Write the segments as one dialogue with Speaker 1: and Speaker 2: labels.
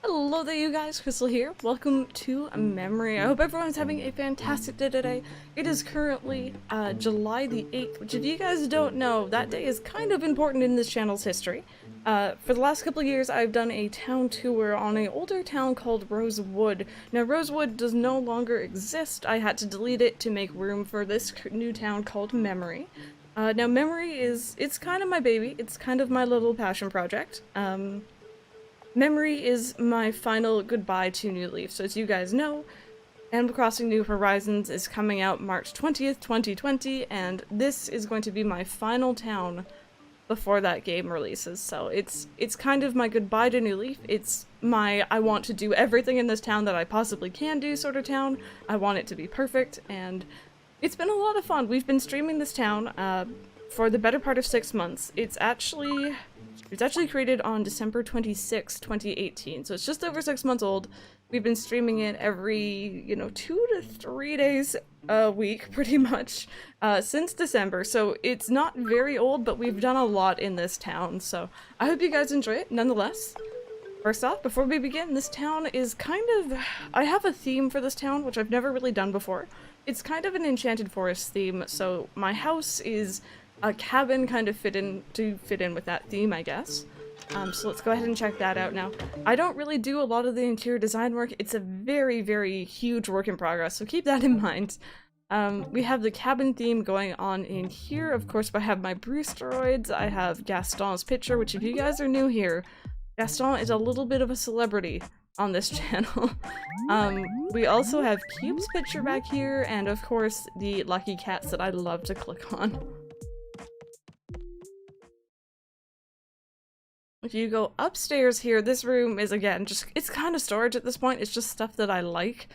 Speaker 1: Hello there you guys, Crystal here. Welcome to Memory. I hope everyone's having a fantastic day today. It is currently July the 8th, which if you guys don't know, that day is kind of important in this channel's history. For the last couple of years, I've done a town tour on an older town called Rosewood. Now, Rosewood does no longer exist. I had to delete it to make room for this new town called Memory. Now, Memory it's kind of my baby. It's kind of my little passion project. Memory is my final goodbye to New Leaf. So as you guys know, Animal Crossing New Horizons is coming out March 20th, 2020, and this is going to be my final town before that game releases. So it's kind of my goodbye to New Leaf. It's my I want to do everything in this town that I possibly can do sort of town. I want it to be perfect, and it's been a lot of fun. We've been streaming this town for the better part of 6 months. It's actually created on December 26, 2018, so it's just over 6 months old. We've been streaming it every, 2 to 3 days a week, pretty much, since December, so it's not very old, but we've done a lot in this town, so I hope you guys enjoy it, nonetheless. First off, before we begin, this town is kind of... I have a theme for this town, which I've never really done before. It's kind of an Enchanted Forest theme, so my house is a cabin kind of fit in with that theme, I guess. So let's go ahead and check that out now. I don't really do a lot of the interior design work. It's a very, very huge work in progress, so keep that in mind. We have the cabin theme going on in here. Of course, I have my Asteroids. I have Gaston's picture, which if you guys are new here, Gaston is a little bit of a celebrity on this channel. We also have Cube's picture back here, and of course, the lucky cats that I love to click on. If you go upstairs here, this room is, again, it's kind of storage at this point. It's just stuff that I like.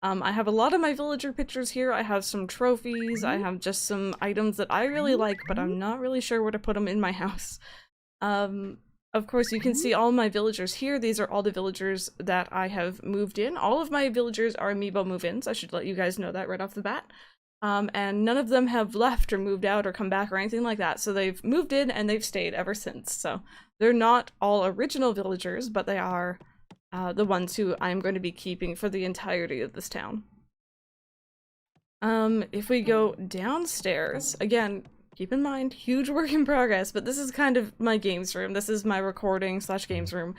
Speaker 1: I have a lot of my villager pictures here. I have some trophies. I have just some items that I really like, but I'm not really sure where to put them in my house. Of course, you can see all my villagers here. These are all the villagers that I have moved in. All of my villagers are amiibo move-ins. I should let you guys know that right off the bat. And none of them have left or moved out or come back or anything like that. So they've moved in and they've stayed ever since. So they're not all original villagers, but they are the ones who I'm going to be keeping for the entirety of this town. If we go downstairs, again, keep in mind, huge work in progress, but this is kind of my games room. This is my recording / games room.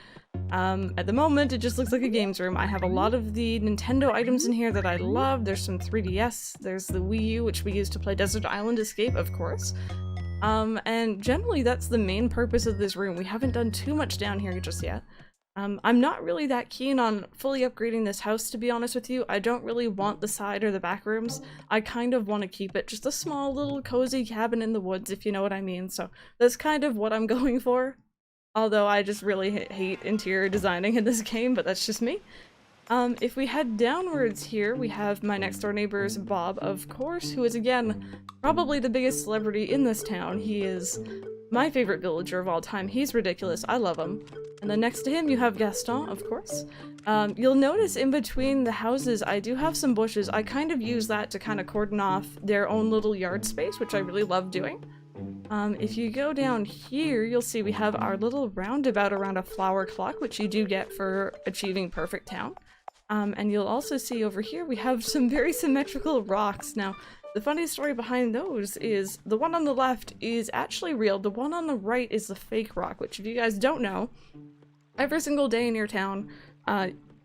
Speaker 1: At the moment, it just looks like a games room. I have a lot of the Nintendo items in here that I love. There's some 3DS, there's the Wii U, which we use to play Desert Island Escape, of course. And generally that's the main purpose of this room. We haven't done too much down here just yet. I'm not really that keen on fully upgrading this house, to be honest with you. I don't really want the side or the back rooms. I kind of want to keep it just a small little cozy cabin in the woods, if you know what I mean. So that's kind of what I'm going for. Although I just really hate interior designing in this game, but that's just me. If we head downwards here, we have my next door neighbor's Bob, of course, who is, again, probably the biggest celebrity in this town. He is my favorite villager of all time. He's ridiculous. I love him. And then next to him, you have Gaston, of course. You'll notice in between the houses, I do have some bushes. I kind of use that to kind of cordon off their own little yard space, which I really love doing. If you go down here, you'll see we have our little roundabout around a flower clock, which you do get for achieving Perfect Town. And you'll also see over here we have some very symmetrical rocks. Now, the funny story behind those is the one on the left is actually real. The one on the right is the fake rock, which if you guys don't know, every single day in your town,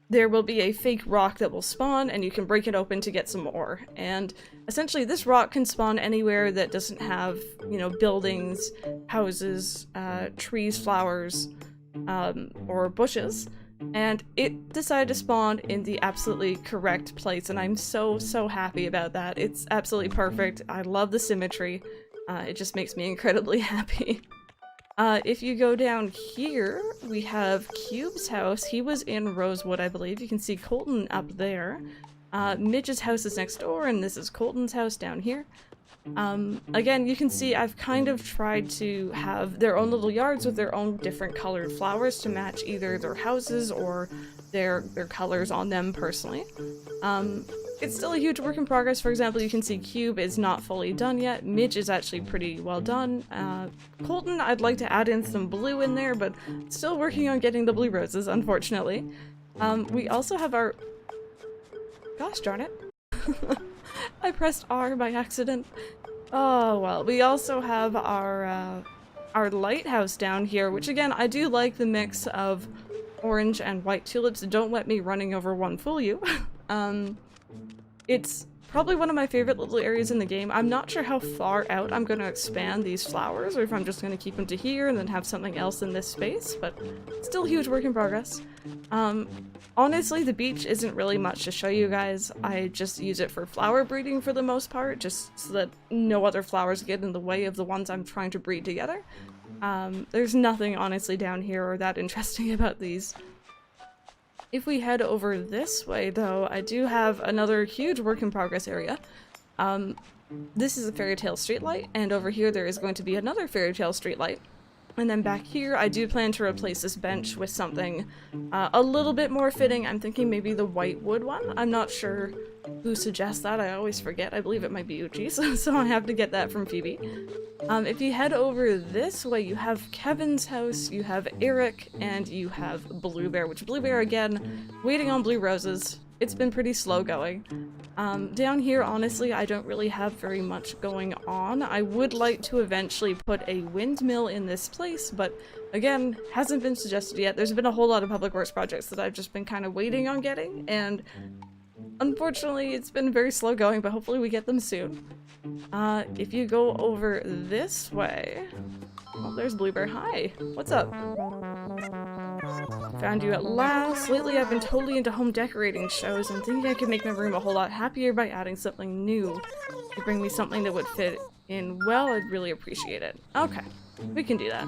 Speaker 1: there will be a fake rock that will spawn, and you can break it open to get some ore. And essentially this rock can spawn anywhere that doesn't have, buildings, houses, trees, flowers, or bushes. And it decided to spawn in the absolutely correct place, and I'm so happy about that. It's absolutely perfect. I love the symmetry. It just makes me incredibly happy. If you go down here, we have Cube's house. He was in Rosewood, I believe. You can see Colton up there. Midge's house is next door, and this is Colton's house down here. Again, you can see I've kind of tried to have their own little yards with their own different colored flowers to match either their houses or their colors on them personally. It's still a huge work in progress. For example, you can see Cube is not fully done yet. Midge is actually pretty well done. Colton, I'd like to add in some blue in there, but still working on getting the blue roses, unfortunately. We also have our... Gosh darn it. I pressed R by accident. Oh, well. We also have our Lighthouse down here, which again, I do like the mix of orange and white tulips. Don't let me running over one fool you. It's probably one of my favorite little areas in the game. I'm not sure how far out I'm going to expand these flowers, or if I'm just going to keep them to here and then have something else in this space, but still huge work in progress. Honestly, the beach isn't really much to show you guys. I just use it for flower breeding for the most part, just so that no other flowers get in the way of the ones I'm trying to breed together. There's nothing honestly down here or that interesting about these. If we head over this way, though, I do have another huge work in progress area. This is a fairy tale streetlight, and over here there is going to be another fairy tale streetlight. And then back here, I do plan to replace this bench with something a little bit more fitting. I'm thinking maybe the white wood one. I'm not sure who suggests that. I always forget. I believe it might be Uchi's, so I have to get that from Phoebe. If you head over this way, you have Kevin's house, you have Erik, and you have Bluebear, which Bluebear, again, waiting on blue roses. It's been pretty slow going. Down here, honestly, I don't really have very much going on. I would like to eventually put a windmill in this place, but again, hasn't been suggested yet. There's been a whole lot of public works projects that I've just been kind of waiting on getting, and unfortunately, it's been very slow going, but hopefully we get them soon. If you go over this way... Oh, there's Bluebear. Hi! What's up? Found you at last. Lately I've been totally into home decorating shows. I'm thinking I could make my room a whole lot happier by adding something new. If you bring me something that would fit in well, I'd really appreciate it. Okay, we can do that.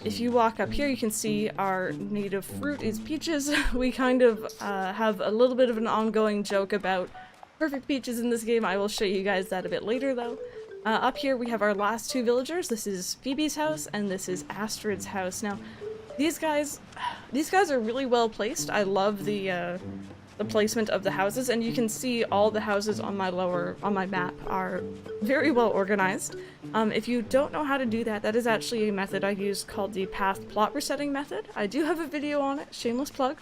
Speaker 1: If you walk up here, you can see our native fruit is peaches. We kind of have a little bit of an ongoing joke about perfect peaches in this game. I will show you guys that a bit later, though. Up here we have our last two villagers. This is Phoebe's house, and this is Astrid's house. Now, these guys are really well placed. I love the placement of the houses, and you can see all the houses on my map are very well organized. If you don't know how to do that, that is actually a method I use called the path plot resetting method. I do have a video on it, shameless plug.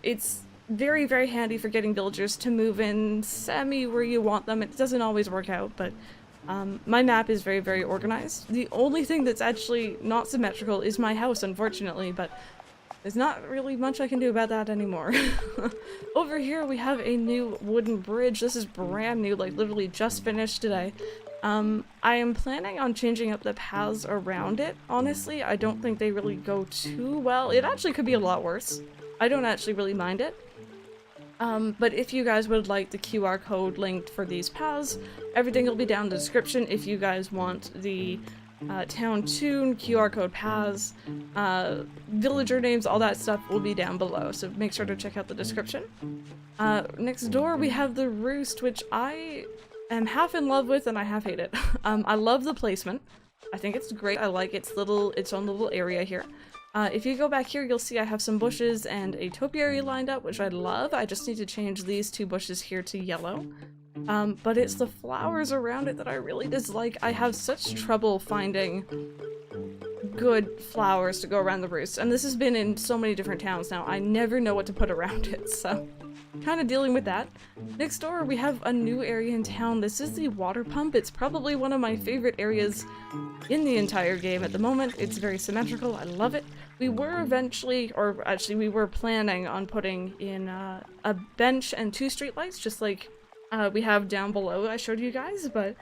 Speaker 1: It's very, very handy for getting villagers to move in semi where you want them. It doesn't always work out, but my map is very, very organized. The only thing that's actually not symmetrical is my house, unfortunately, but there's not really much I can do about that anymore. Over here we have a new wooden bridge. This is brand new, like literally just finished today. I am planning on changing up the paths around it. Honestly, I don't think they really go too well. It actually could be a lot worse. I don't actually really mind it. But if you guys would like the QR code linked for these paths, everything will be down in the description. If you guys want the town tune, QR code paths, villager names, all that stuff will be down below, so make sure to check out the description. Next door we have the roost, which I am half in love with and I half hate it. I love the placement. I think it's great. I like its own little area here. If you go back here, you'll see I have some bushes and a topiary lined up, which I love. I just need to change these two bushes here to yellow. But it's the flowers around it that I really dislike. I have such trouble finding good flowers to go around the roost, and this has been in so many different towns now. I never know what to put around it, so kind of dealing with that. Next door, we have a new area in town. This is the water pump. It's probably one of my favorite areas in the entire game at the moment. It's very symmetrical. I love it. We were eventually, or actually we were planning on putting in a bench and two streetlights, just like we have down below I showed you guys, but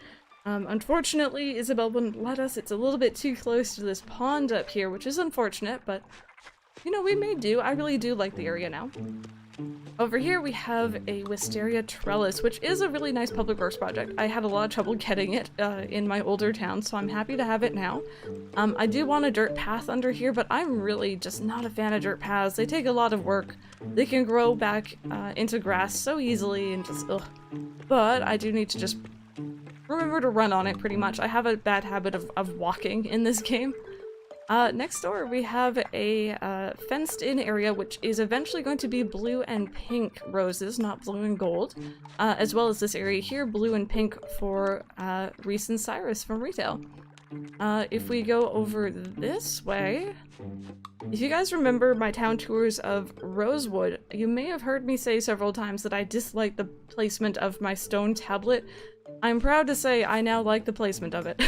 Speaker 1: unfortunately Isabel wouldn't let us. It's a little bit too close to this pond up here, which is unfortunate, but you know, we may do. I really do like the area now. Over here we have a Wisteria Trellis, which is a really nice public works project. I had a lot of trouble getting it in my older town, so I'm happy to have it now. I do want a dirt path under here, but I'm really just not a fan of dirt paths. They take a lot of work. They can grow back into grass so easily and just ugh. But I do need to just remember to run on it pretty much. I have a bad habit of walking in this game. Next door we have a fenced-in area which is eventually going to be blue and pink roses, not blue and gold, as well as this area here, blue and pink for Reese and Cyrus from retail. If we go over this way, If you guys remember my town tours of Rosewood, you may have heard me say several times that I dislike the placement of my stone tablet. I'm proud to say I now like the placement of it.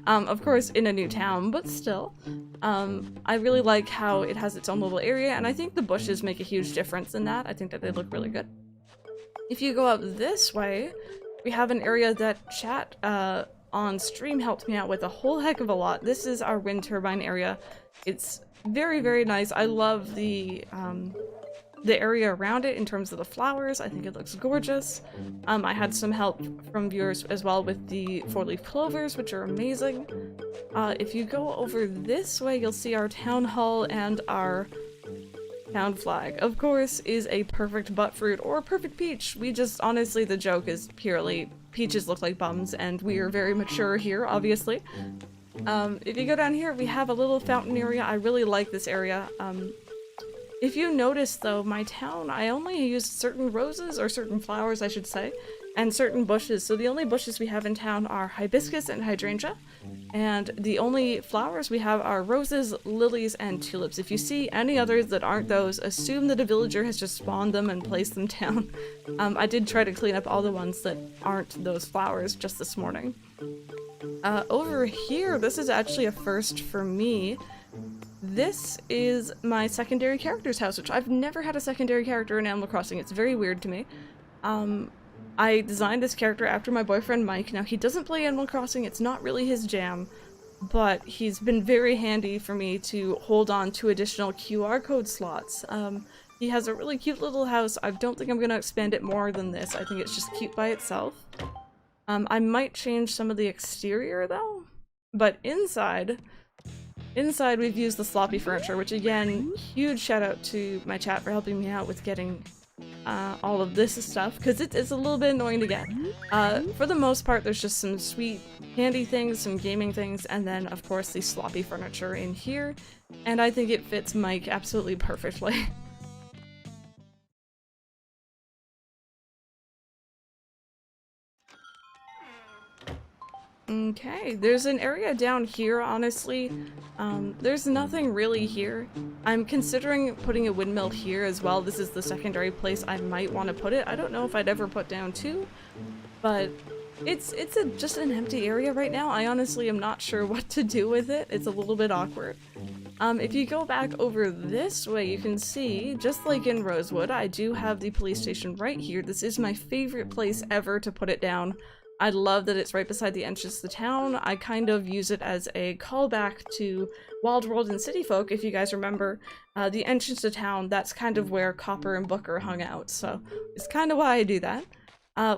Speaker 1: Of course in a new town, but still. I really like how it has its own little area, and I think the bushes make a huge difference in that. I think that they look really good. If you go up this way, we have an area that chat on stream helped me out with a whole heck of a lot. This is our wind turbine area. It's very, very nice. I love the area around it in terms of the flowers. I think it looks gorgeous. I had some help from viewers as well with the 4-leaf clovers, which are amazing. If you go over this way, you'll see our town hall, and our town flag, of course, is a perfect buttfruit or a perfect peach. We just, honestly, the joke is purely peaches look like bums, and we are very mature here, obviously. If you go down here, we have a little fountain area. I really like this area. If you notice, though, my town, I only used certain roses, or certain flowers, I should say, and certain bushes. So the only bushes we have in town are hibiscus and hydrangea, and the only flowers we have are roses, lilies, and tulips. If you see any others that aren't those, assume that a villager has just spawned them and placed them down. I did try to clean up all the ones that aren't those flowers just this morning. Over here, this is actually a first for me. This is my secondary character's house, which I've never had a secondary character in Animal Crossing. It's very weird to me. I designed this character after my boyfriend Mike. Now, he doesn't play Animal Crossing, it's not really his jam, but he's been very handy for me to hold on to additional QR code slots. He has a really cute little house. I don't think I'm going to expand it more than this. I think it's just cute by itself. I might change some of the exterior, though, but inside we've used the sloppy furniture, which again, huge shout out to my chat for helping me out with getting all of this stuff, because it's a little bit annoying to get. For the most part, there's just some sweet handy things, some gaming things, and then of course the sloppy furniture in here, and I think it fits Mike absolutely perfectly. Okay, there's an area down here, honestly. There's nothing really here. I'm considering putting a windmill here as well. This is the secondary place I might want to put it. I don't know if I'd ever put down two, but it's just an empty area right now. I honestly am not sure what to do with it. It's a little bit awkward. If you go back over this way, you can see, just like in Rosewood, I do have the police station right here. This is my favorite place ever to put it down. I love that it's right beside the entrance to the town. I kind of use it as a callback to Wild World and City Folk. If you guys remember, the entrance to town, that's kind of where Copper and Booker hung out, so it's kind of why I do that.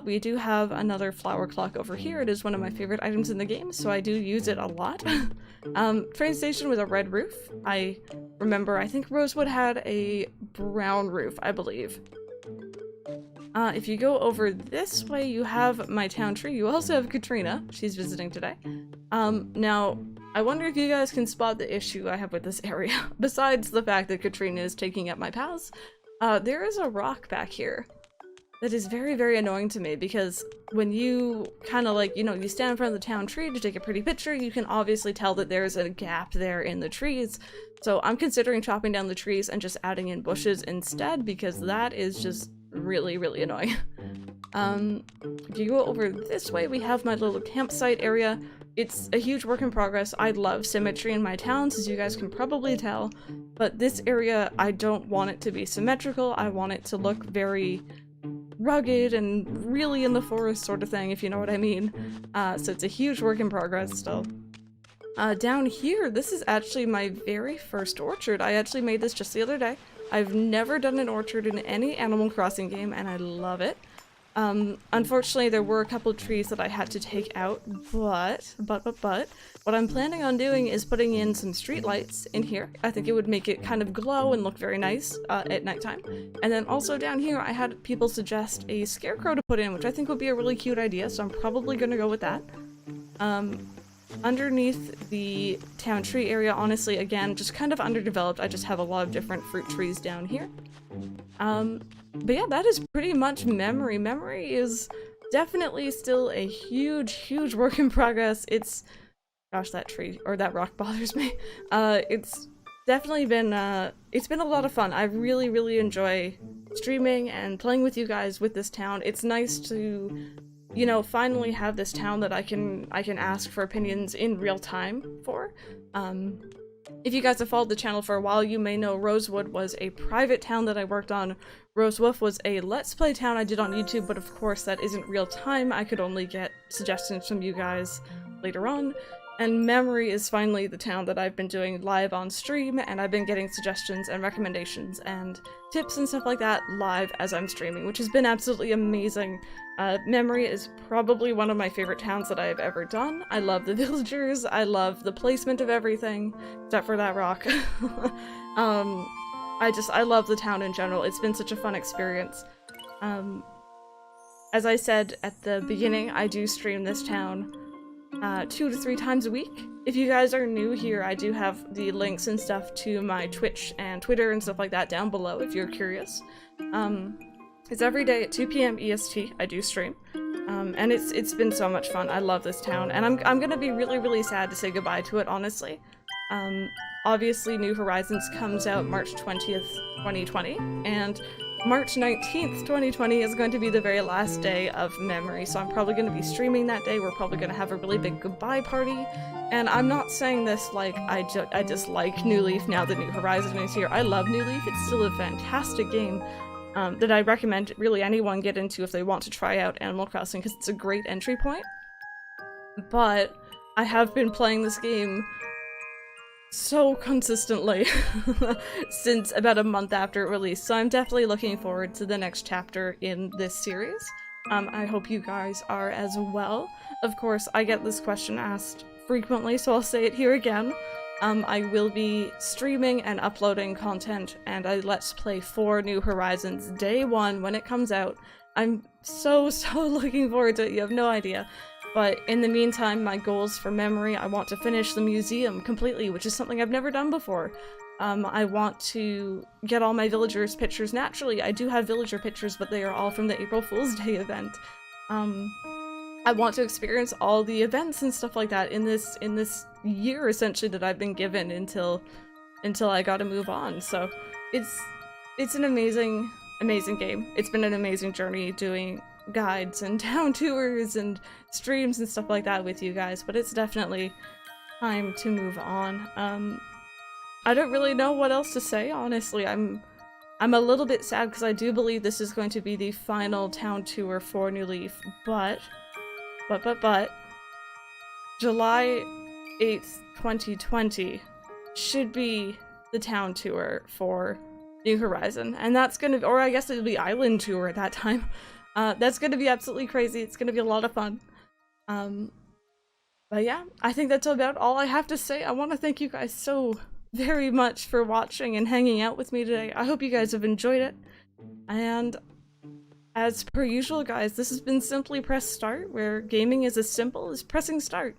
Speaker 1: We do have another flower clock over here. It is one of my favorite items in the game, so I do use it a lot. Train station with a red roof. I remember, I think Rosewood had a brown roof, I believe. If you go over this way, you have my town tree. You also have Katrina. She's visiting today. Now, I wonder if you guys can spot the issue I have with this area. Besides the fact that Katrina is taking up my paths, there is a rock back here that is very, very annoying to me, because when you kind of like, you know, you stand in front of the town tree to take a pretty picture, you can obviously tell that there's a gap there in the trees. So I'm considering chopping down the trees and just adding in bushes instead, because that is just really, really annoying. If you go over this way, we have my little campsite area. It's a huge work in progress. I love symmetry in my towns, as you guys can probably tell, but this area, I don't want it to be symmetrical. I want it to look very rugged and really in the forest sort of thing, if you know what I mean. So it's a huge work in progress still. Down here, this is actually my very first orchard. I actually made this just the other day. I've never done an orchard in any Animal Crossing game, and I love it. Unfortunately, there were a couple of trees that I had to take out, but, what I'm planning on doing is putting in some street lights in here. I think it would make it kind of glow and look very nice at nighttime. And then also down here, I had people suggest a scarecrow to put in, which I think would be a really cute idea, so I'm probably gonna go with that. Underneath the town tree area, honestly, again, just kind of underdeveloped. I just have a lot of different fruit trees down here. But yeah, that is pretty much memory. Memory is definitely still a huge, huge work in progress. It's, gosh, that tree, or that rock bothers me. It's definitely been, it's been a lot of fun. I really, really enjoy streaming and playing with you guys with this town. It's nice to, you know, finally have this town that I can ask for opinions in real time for. If you guys have followed the channel for a while, you may know Rosewood was a private town that I worked on. Rosewolf was a Let's Play town I did on YouTube, but of course that isn't real time. I could only get suggestions from you guys later on. And Memory is finally the town that I've been doing live on stream, and I've been getting suggestions and recommendations and tips and stuff like that live as I'm streaming, which has been absolutely amazing. Memory is probably one of my favorite towns that I've ever done. I love the villagers, I love the placement of everything, except for that rock. I love the town in general. It's been such a fun experience. As I said at the beginning, I do stream this town 2 to 3 times a week. If you guys are new here, I do have the links and stuff to my Twitch and Twitter and stuff like that down below if you're curious. It's every day at 2 PM EST I do stream, and it's been so much fun. I love this town, and I'm gonna be really, really sad to say goodbye to it, honestly. Obviously New Horizons comes out March 20th, 2020, and March 19th, 2020 is going to be the very last day of Memory, so I'm probably going to be streaming that day. We're probably going to have a really big goodbye party, and I'm not saying this like I dislike New Leaf now that New Horizons is here. I love New Leaf. It's still a fantastic game that I recommend really anyone get into if they want to try out Animal Crossing, because it's a great entry point. But I have been playing this game so consistently since about a month after it released, so I'm definitely looking forward to the next chapter in this series. I hope you guys are as well. Of course, I get this question asked frequently, so I'll say it here again. I will be streaming and uploading content, and I Let's Play for New Horizons Day 1 when it comes out. I'm so looking forward to it, you have no idea. But in the meantime, my goals for Memory, I want to finish the museum completely, which is something I've never done before. I want to get all my villagers' pictures naturally. I do have villager pictures, but they are all from the April Fool's Day event. I want to experience all the events and stuff like that in this year, essentially, that I've been given until I gotta move on. So it's an amazing game. It's been an amazing journey doing guides and town tours and streams and stuff like that with you guys, but it's definitely time to move on. I don't really know what else to say, honestly. I'm a little bit sad because I do believe this is going to be the final town tour for New Leaf, but July 8th, 2020 should be the town tour for New Horizon, and that's gonna, or I guess it'll be Island Tour at that time. That's gonna be absolutely crazy. It's gonna be a lot of fun. But yeah, I think that's about all I have to say. I want to thank you guys so very much for watching and hanging out with me today. I hope you guys have enjoyed it. And as per usual, guys, this has been Simply Press Start, where gaming is as simple as pressing start.